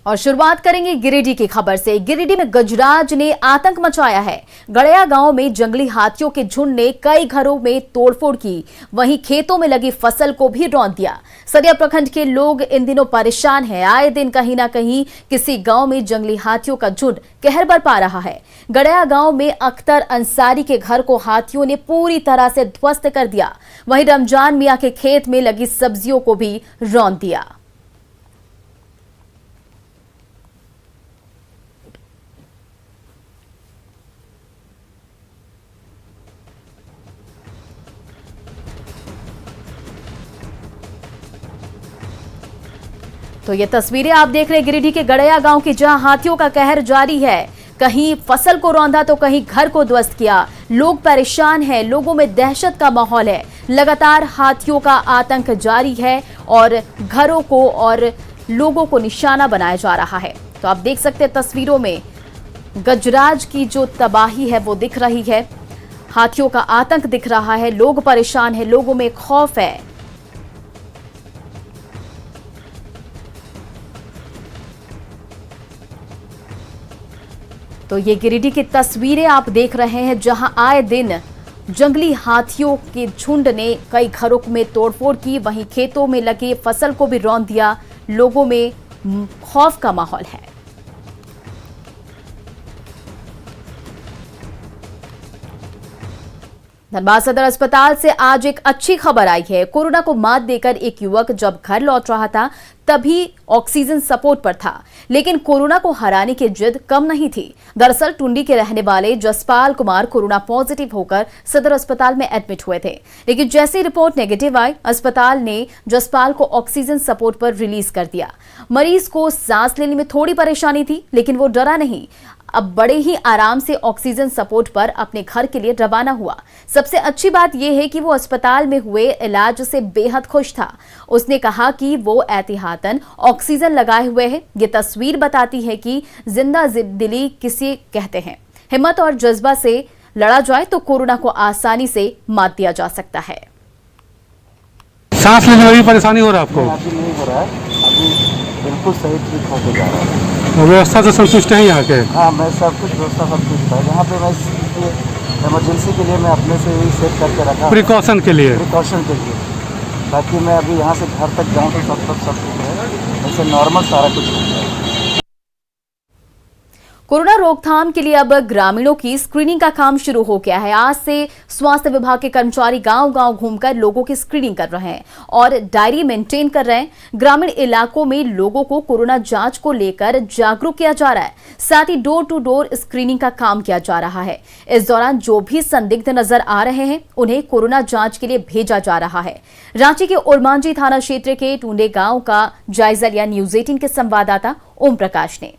और शुरुआत करेंगे गिरिडीह की खबर से। गिरिडीह में गजराज ने आतंक मचाया है। गड़या गांव में जंगली हाथियों के झुंड ने कई घरों में तोड़फोड़ की, वहीं खेतों में लगी फसल को भी रौंद दिया। सरिया प्रखंड के लोग इन दिनों परेशान हैं। आए दिन कहीं ना कहीं किसी गांव में जंगली हाथियों का झुंड कहर बरपा रहा है। गड़या गांव में अख्तर अंसारी के घर को हाथियों ने पूरी तरह से ध्वस्त कर दिया। वहीं रमजान मियां के खेत में लगी सब्जियों को भी रौंद दिया। तो ये तस्वीरें आप देख रहे हैं गिरिडीह के गड़या गांव की, जहां हाथियों का कहर जारी है। कहीं फसल को रौंदा तो कहीं घर को ध्वस्त किया। लोग परेशान हैं, लोगों में दहशत का माहौल है। लगातार हाथियों का आतंक जारी है और घरों को और लोगों को निशाना बनाया जा रहा है। तो आप देख सकते हैं तस्वीरों में गजराज की जो तबाही है वो दिख रही है। हाथियों का आतंक दिख रहा है, लोग परेशान हैं, लोगों में खौफ है। तो ये गिरिडीह की तस्वीरें आप देख रहे हैं, जहां आए दिन जंगली हाथियों के झुंड ने कई घरों में तोड़फोड़ की, वहीं खेतों में लगे फसल को भी रौंद दिया। लोगों में खौफ का माहौल है। धनबाद सदर अस्पताल से आज एक अच्छी खबर आई है। कोरोना को मात देकर एक युवक जब घर लौट रहा था तभी ऑक्सीजन सपोर्ट पर था, लेकिन कोरोना को हराने की जिद कम नहीं थी। दरअसल टुंडी के रहने वाले जसपाल कुमार कोरोना पॉजिटिव होकर सदर अस्पताल में एडमिट हुए थे, लेकिन जैसे रिपोर्ट नेगेटिव आई, अस्पताल ने जसपाल को ऑक्सीजन सपोर्ट पर रिलीज कर दिया। मरीज को सांस लेने में थोड़ी परेशानी थी, लेकिन वो डरा नहीं। अब बड़े ही आराम से ऑक्सीजन सपोर्ट पर अपने घर के लिए रवाना हुआ। सबसे अच्छी बात यह है कि वो अस्पताल में हुए इलाज से बेहद खुश था। उसने कहा कि वो एहतियातन ऑक्सीजन लगाए हुए है। ये तस्वीर बताती है कि जिंदा दिली किसे कहते हैं। हिम्मत और जज्बा से लड़ा जाए तो कोरोना को आसानी से मात दिया जा सकता है। सांस लेने में भी परेशानी हो रहा है आपको? अभी नहीं हो रहा है, अभी बिल्कुल सही ठीक होके जा रहा है। व्यवस्था से संतुष्ट है यहाँ के? हाँ, मैं सब कुछ व्यवस्था सब कुछ है। यहाँ पे मैं इमरजेंसी के लिए मैं अपने से ही सेट करके रखा, प्रिकॉशन के लिए, ताकि मैं अभी यहाँ से घर तक जाऊँ तो सब कुछ है, ऐसे नॉर्मल सारा कुछ हो जाए। कोरोना रोकथाम के लिए अब ग्रामीणों की स्क्रीनिंग का काम शुरू हो गया है। आज से स्वास्थ्य विभाग के कर्मचारी गांव-गांव घूमकर लोगों की स्क्रीनिंग कर रहे हैं और डायरी मेंटेन कर रहे हैं। ग्रामीण इलाकों में लोगों को कोरोना जांच को लेकर जागरूक किया जा रहा है। साथ ही डोर टू डोर स्क्रीनिंग का काम किया जा रहा है। इस दौरान जो भी संदिग्ध नजर आ रहे हैं उन्हें कोरोना जांच के लिए भेजा जा रहा है। रांची के ओरमांझी थाना क्षेत्र के टूंडे गांव का जायजा लिया न्यूज 18 के संवाददाता ओम प्रकाश ने।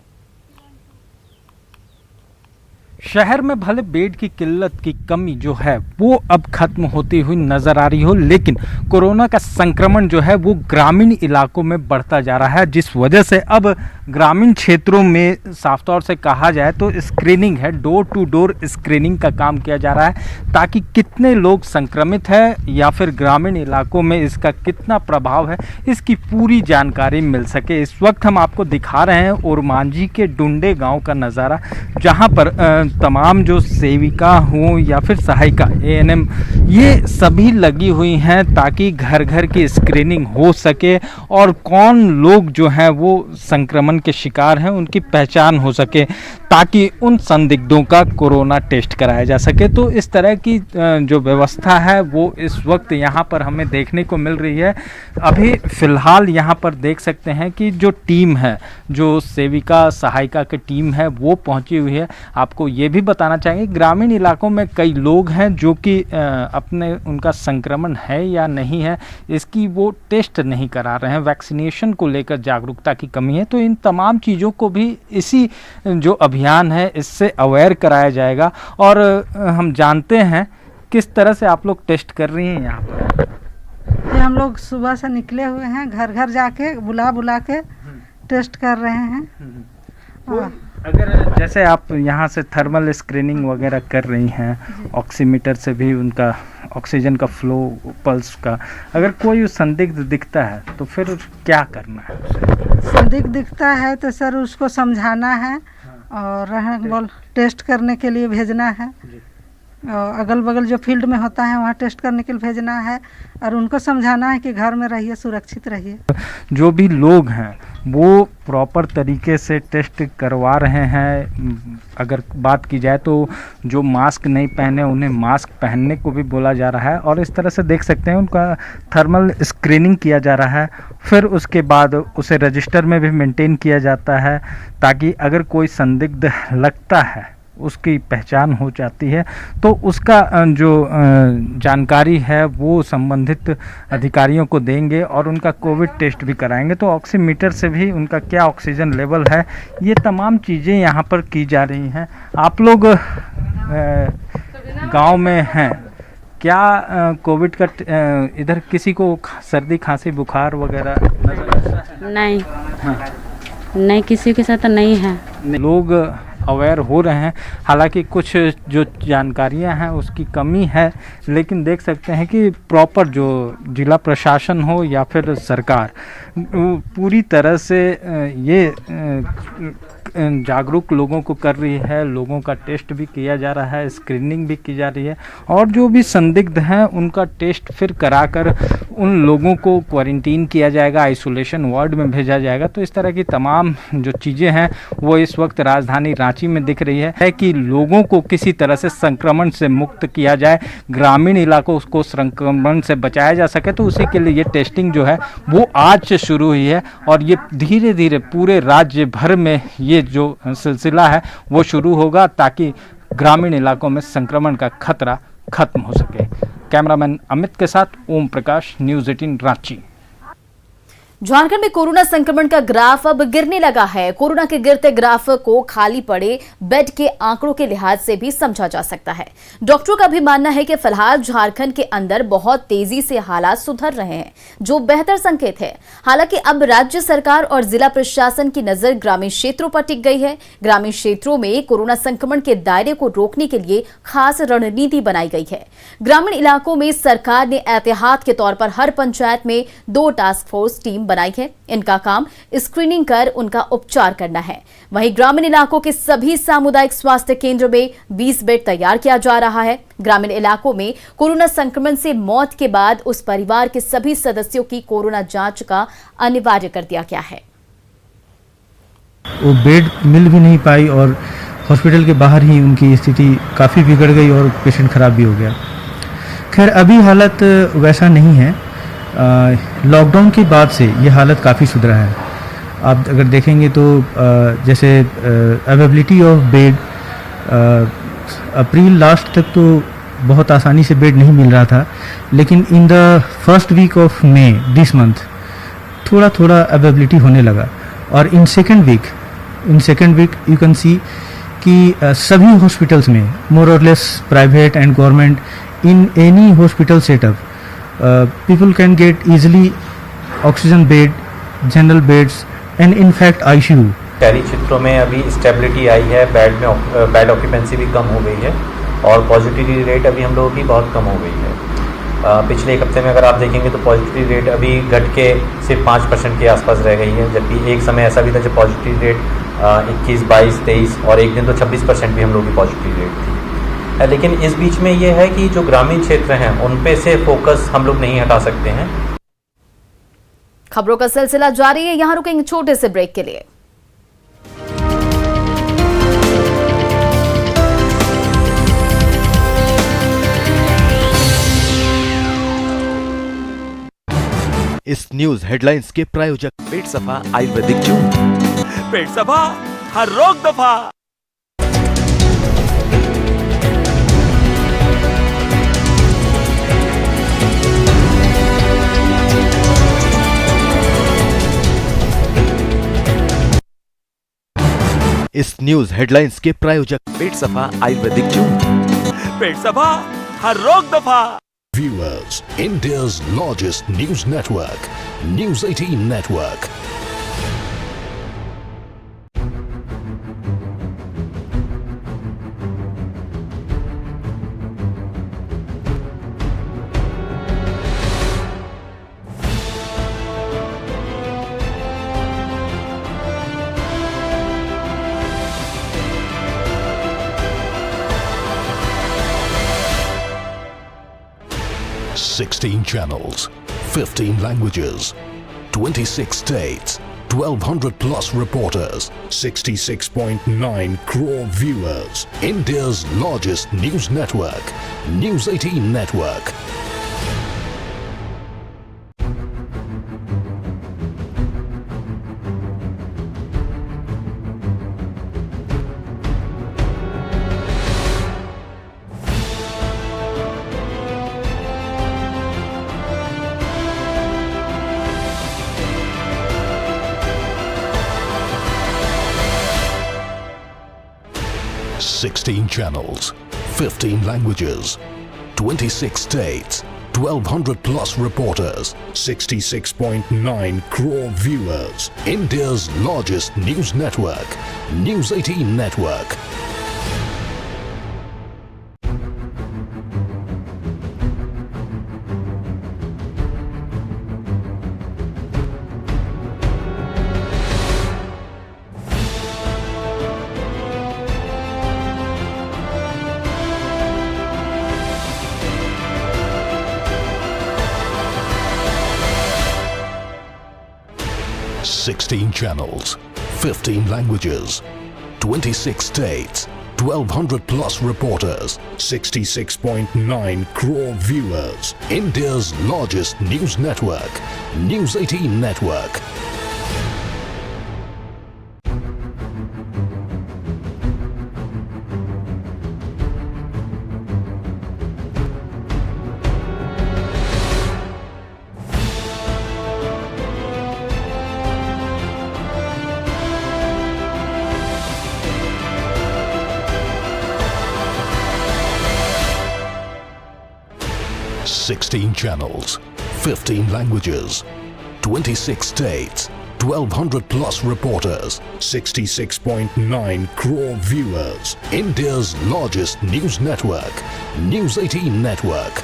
शहर में भले बेड की किल्लत की कमी जो है वो अब खत्म होती हुई नजर आ रही हो, लेकिन कोरोना का संक्रमण जो है वो ग्रामीण इलाकों में बढ़ता जा रहा है, जिस वजह से अब ग्रामीण क्षेत्रों में साफ तौर से कहा जाए तो स्क्रीनिंग है, डोर टू डोर स्क्रीनिंग का काम किया जा रहा है, ताकि कितने लोग संक्रमित हैं या फिर ग्रामीण इलाकों में इसका कितना प्रभाव है इसकी पूरी जानकारी मिल सके। इस वक्त हम आपको दिखा रहे हैं ओरमांझी के डुंडे गाँव का नज़ारा, जहाँ पर तमाम जो सेविका हों या फिर सहायिका ANM ये सभी लगी हुई हैं ताकि घर घर की स्क्रीनिंग हो सके और कौन लोग जो हैं वो संक्रमण के शिकार हैं उनकी पहचान हो सके, ताकि उन संदिग्धों का कोरोना टेस्ट कराया जा सके। तो इस तरह की जो व्यवस्था है वो इस वक्त यहाँ पर हमें देखने को मिल रही है। अभी फ़िलहाल यहाँ पर देख सकते हैं कि जो टीम है, जो सेविका सहायिका की टीम है वो पहुँची हुई है। आपको ये भी बताना चाहेंगे ग्रामीण इलाकों में कई लोग हैं जो कि अपने उनका संक्रमण है या नहीं है इसकी वो टेस्ट नहीं करा रहे हैं। वैक्सीनेशन को लेकर जागरूकता की कमी है, तो इन तमाम चीज़ों को भी इसी जो अभियान है इससे अवेयर कराया जाएगा। और हम जानते हैं किस तरह से आप लोग टेस्ट कर रही हैं यहाँ पर। हम लोग सुबह से निकले हुए हैं, घर घर जाके बुला के टेस्ट कर रहे हैं। अगर जैसे आप यहाँ से थर्मल स्क्रीनिंग वगैरह कर रही हैं, ऑक्सीमीटर से भी उनका ऑक्सीजन का फ्लो, पल्स का, अगर कोई संदिग्ध दिखता है तो फिर क्या करना है? संदिग्ध दिखता है तो सर उसको समझाना है और बोल टेस्ट करने के लिए भेजना है। और अगल बगल जो फील्ड में होता है वहाँ टेस्ट करने के लिए भेजना है और उनको समझाना है कि घर में रहिए, सुरक्षित रहिए। जो भी लोग हैं वो प्रॉपर तरीके से टेस्ट करवा रहे हैं। अगर बात की जाए तो जो मास्क नहीं पहने उन्हें मास्क पहनने को भी बोला जा रहा है और इस तरह से देख सकते हैं उनका थर्मल स्क्रीनिंग किया जा रहा है। फिर उसके बाद उसे रजिस्टर में भी मेंटेन किया जाता है ताकि अगर कोई संदिग्ध लगता है उसकी पहचान हो जाती है तो उसका जो जानकारी है वो संबंधित अधिकारियों को देंगे और उनका कोविड टेस्ट भी कराएंगे। तो ऑक्सीमीटर से भी उनका क्या ऑक्सीजन लेवल है, ये तमाम चीज़ें यहाँ पर की जा रही हैं। आप लोग गांव में हैं, क्या कोविड का इधर किसी को सर्दी खांसी बुखार वगैरह नजर? नहीं, हाँ। नहीं किसी के साथ नहीं है। लोग अवेयर हो रहे हैं, हालांकि कुछ जो जानकारियां हैं उसकी कमी है, लेकिन देख सकते हैं कि प्रॉपर जो जिला प्रशासन हो या फिर सरकार पूरी तरह से ये जागरूक लोगों को कर रही है। लोगों का टेस्ट भी किया जा रहा है, स्क्रीनिंग भी की जा रही है और जो भी संदिग्ध हैं उनका टेस्ट फिर कराकर उन लोगों को क्वारंटीन किया जाएगा, आइसोलेशन वार्ड में भेजा जाएगा। तो इस तरह की तमाम जो चीज़ें हैं वो इस वक्त राजधानी रांची में दिख रही है कि लोगों को किसी तरह से संक्रमण से मुक्त किया जाए, ग्रामीण इलाकों को संक्रमण से बचाया जा सके। तो उसी के लिए ये टेस्टिंग जो है वो आज से शुरू हुई है और ये धीरे धीरे पूरे राज्य भर में ये जो सिलसिला है वो शुरू होगा ताकि ग्रामीण इलाकों में संक्रमण का खतरा खत्म हो सके। कैमरामैन अमित के साथ ओम प्रकाश, न्यूज़ 18 रांची। झारखंड में कोरोना संक्रमण का ग्राफ अब गिरने लगा है। कोरोना के गिरते ग्राफ को खाली पड़े बेड के आंकड़ों के लिहाज से भी समझा जा सकता है। डॉक्टरों का भी मानना है कि फिलहाल झारखंड के अंदर बहुत तेजी से हालात सुधर रहे हैं, जो बेहतर संकेत है। हालांकि अब राज्य सरकार और जिला प्रशासन की नजर ग्रामीण क्षेत्रों पर टिक गई है। ग्रामीण क्षेत्रों में कोरोना संक्रमण के दायरे को रोकने के लिए खास रणनीति बनाई गई है। ग्रामीण इलाकों में सरकार ने एहतियात के तौर पर हर पंचायत में 2 टास्क फोर्स टीम बनाई है। इनका काम स्क्रीनिंग कर उनका उपचार करना है। वहीं ग्रामीण इलाकों के सभी सामुदायिक स्वास्थ्य केंद्र में 20 बेड तैयार किया जा रहा है। ग्रामीण इलाकों में कोरोना संक्रमण से मौत के बाद उस परिवार के सभी सदस्यों की कोरोना जांच का अनिवार्य कर दिया गया है। वो बेड मिल भी नहीं पाई और हॉस्पिटल के बाहर ही उनकी स्थिति काफ़ी बिगड़ गई और पेशेंट खराब भी हो गया। खैर अभी हालत वैसा नहीं है। लॉकडाउन के बाद से ये हालत काफ़ी सुधरा है। आप अगर देखेंगे तो जैसे availability of bed April last तक तो बहुत आसानी से बेड नहीं मिल रहा था, लेकिन in the first week of May this month थोड़ा थोड़ा अवेलेबिलिटी होने लगा। और in second week you can see कि सभी हॉस्पिटल्स में मोर और less private and government in any hospital setup people can get easily oxygen bed, general beds and in fact ICU। शहरी क्षेत्रों में अभी स्टेबिलिटी आई है, बेड ऑक्यूपेंसी भी कम हो गई है और पॉजिटिविटी रेट अभी हम लोगों की बहुत कम हो गई है। पिछले एक हफ्ते में अगर आप देखेंगे तो पॉजिटिविटी रेट अभी घट के सिर्फ 5% के आसपास रह गई है, जबकि एक समय ऐसा भी था जब पॉजिटिविटी रेट 21, 22, 23 और एक दिन तो 26% भी हम लोगों की पॉजिटिविटी रेट थी। लेकिन इस बीच में ये है कि जो ग्रामीण क्षेत्र हैं उन पे से फोकस हम लोग नहीं हटा सकते हैं। खबरों का सिलसिला जारी है, यहां रुकेंगे छोटे से ब्रेक के लिए। इस न्यूज हेडलाइंस के प्रायोजक पेट सफा आयुर्वेदिक जूस। पेट सफा हर रोग दफा। इस न्यूज हेडलाइंस के प्रायोजक पेट सफा आयुर्वेदिक जूस। पेट सफा हर रोग दफा। Viewers, India's largest news network, News 18 Network. 16 channels, 15 languages, 26 states, 1200 plus reporters, 66.9 crore viewers. India's largest news network, News 18 Network. Sixteen channels, 15 languages, 26 states, 1200 plus reporters, 66.9 crore viewers. India's largest news network, News 18 Network. Sixteen channels, 15 languages, 26 states, 1200 plus reporters, 66.9 crore viewers. India's largest news network, News 18 Network. Sixteen channels, 15 languages, 26 states, 1200 plus reporters, 66.9 crore viewers. India's largest news network, News 18 Network.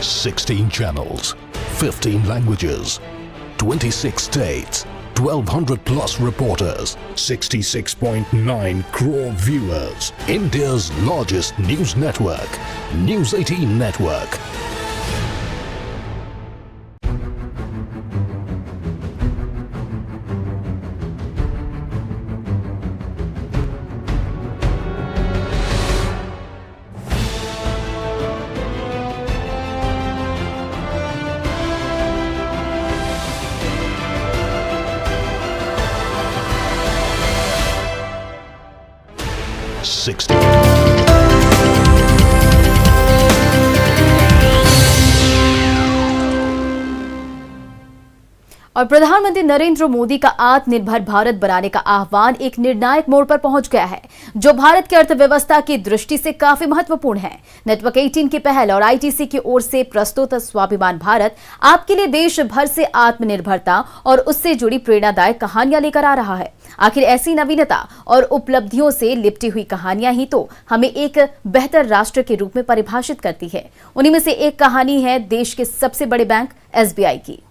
Sixteen channels, 15 languages, 26 states, 1200 plus reporters, 66.9 crore viewers. India's largest news network, News 18 Network. और प्रधानमंत्री नरेंद्र मोदी का आत्मनिर्भर भारत बनाने का आह्वान एक निर्णायक मोड़ पर पहुंच गया है, जो भारत की अर्थव्यवस्था की दृष्टि से काफी महत्वपूर्ण है। नेटवर्क 18 की पहल और आईटीसी की ओर से प्रस्तुत स्वाभिमान भारत आपके लिए देश भर से आत्मनिर्भरता और उससे जुड़ी प्रेरणादायक कहानियां लेकर आ रहा है। आखिर ऐसी नवीनता और उपलब्धियों से लिपटी हुई कहानियां ही तो हमें एक बेहतर राष्ट्र के रूप में परिभाषित करती है। उन्हीं में से एक कहानी है देश के सबसे बड़े बैंक एसबीआई की।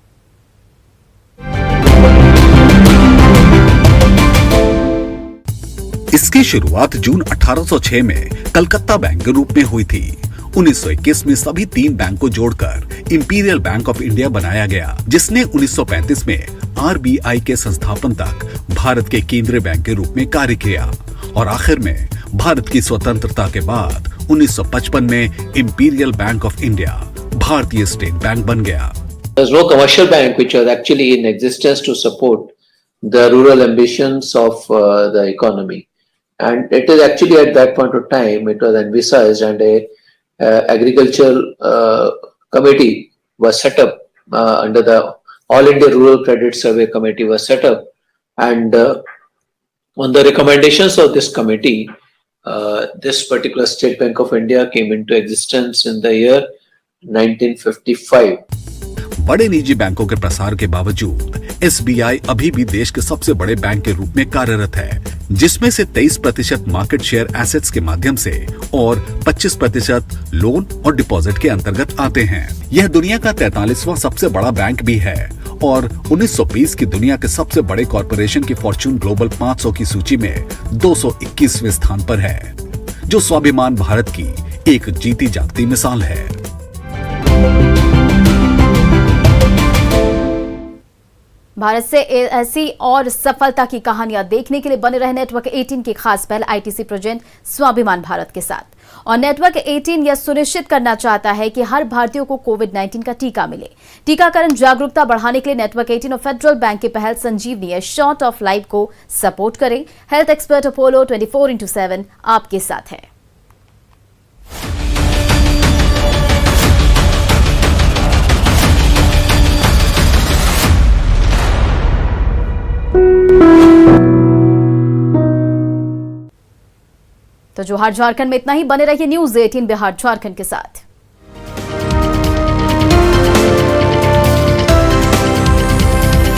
इसकी शुरुआत जून 1806 में कलकत्ता बैंक के रूप में हुई थी। 1921 में सभी 3 बैंक को जोड़कर इंपीरियल बैंक ऑफ इंडिया बनाया गया, जिसने 1935 में आरबीआई के संस्थापन तक भारत के केंद्रीय बैंक के रूप में कार्य किया और आखिर में भारत की स्वतंत्रता के बाद 1955 में इंपीरियल बैंक ऑफ इंडिया भारतीय स्टेट बैंक बन गया। There was no commercial bank which was actually in existence to support the rural ambitions of the economy. And it is actually at that point of time it was envisaged, and a agricultural committee was set up under the All India Rural Credit Survey Committee was set up, and on the recommendations of this committee, this particular State Bank of India came into existence in the year 1955. बड़े निजी बैंकों के प्रसार के बावजूद SBI अभी भी देश के सबसे बड़े बैंक के रूप में कार्यरत है, जिसमें से 23% मार्केट शेयर एसेट्स के माध्यम से और 25% लोन और डिपॉजिट के अंतर्गत आते हैं। यह दुनिया का 43वां सबसे बड़ा बैंक भी है और 1920 की दुनिया के सबसे बड़े कॉरपोरेशन की फॉर्च्यून ग्लोबल 500 की सूची में 221वें स्थान पर है, जो स्वाभिमान भारत की एक जीती जागती मिसाल है। भारत से ऐसी और सफलता की कहानियां देखने के लिए बने रहे नेटवर्क 18 की खास पहल ITC प्रोजेक्ट स्वाभिमान भारत के साथ। और नेटवर्क 18 यह सुनिश्चित करना चाहता है कि हर भारतीय को कोविड-19 का टीका मिले। टीकाकरण जागरूकता बढ़ाने के लिए नेटवर्क 18 और फेडरल बैंक की पहल संजीवनी शॉर्ट ऑफ लाइफ को सपोर्ट करें। हेल्थ एक्सपर्ट अपोलो 24/7 आपके साथ है। तो जोहार झारखंड में इतना ही। बने रहिए न्यूज़ 18 बिहार झारखंड के साथ।